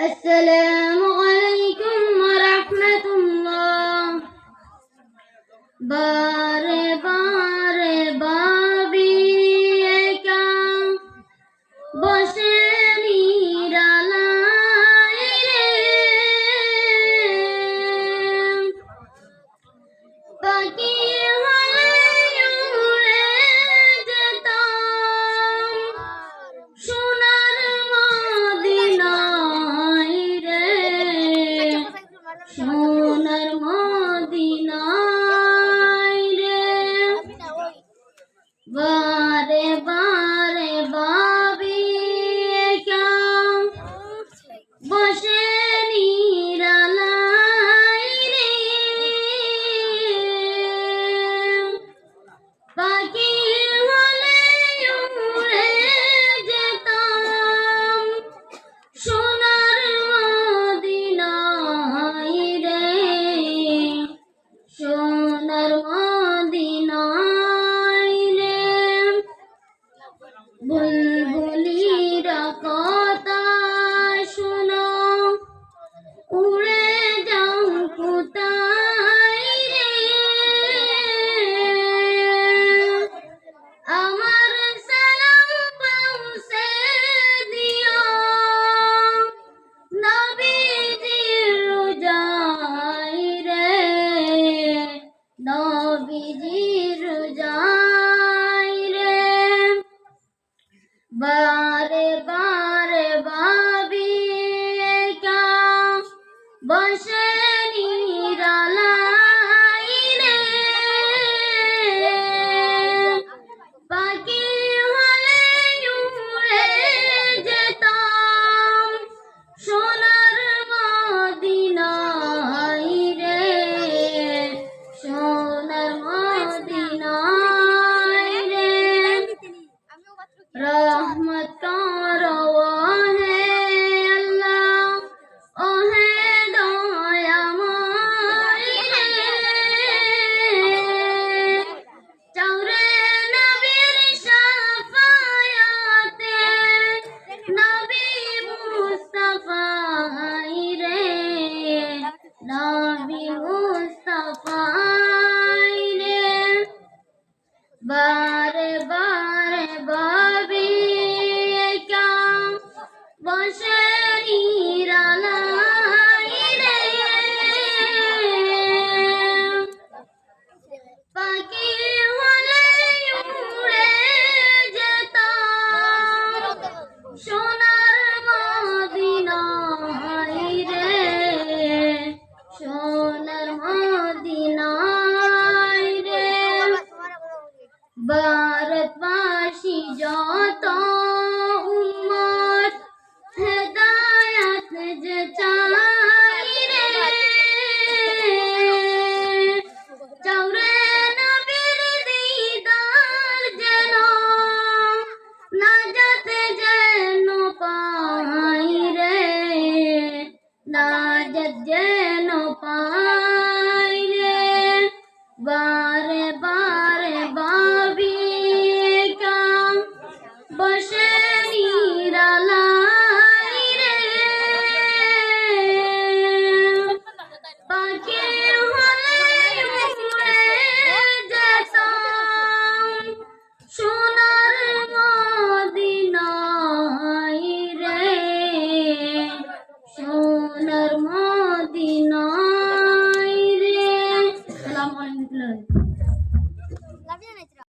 আসসালামু আলাইকুম ওয়া রাহমাতুল্লাহ। বারে বারে ভাবি একা বসে নিরালায় রে, পাখি হলে উড়ে যেতাম সোনার মদিনায় রে, সোনার মদিনায় রে। বারে বারে ভাবি একা বসে নিরালায় রে, পাখি হলে উড়ে যেতাম সোনার মদিনায় রে, সোনার মদিনায় রে। বুলবুলিরা কথা শুনো উড়ে যাও কোথায় রে, আমার সালাম পৌঁছে দিও নবীজির রোজায় রে, নবীজির রোজায় রে। বারে বারে ভাবি একা বসে নিরালায় রে, পাখি হলে উড়ে যেতাম সোনার মদিনায় রে, সোনার মদিনায় রে। रहमत करो है अल्लाह, ओ है दयामय रे, चौरे नबीर शफायते नबी मुस्तफा रे, नबी मुस्तफा रे। बारे बारे भाबी एका বসে নিরালায় রে, পাখি হলে উড়ে যেতাম সোনার মদিনায় রে, সোনার মদিনায় রে। ভারতবাসী যত উম্মত হেদায়াত যে চাই রে, চৌরে নবীর দিদার যেন নাজাত যেন পাই রে, নাজাত যেন পাই রে। বারে বারে ভাবি একা বসে নিরালায় রে, পাখি হলে উড়ে যেতাম সোনার মদিনায় রে, সোনার মদিনায় রে। আসসালামু আলাইকুম।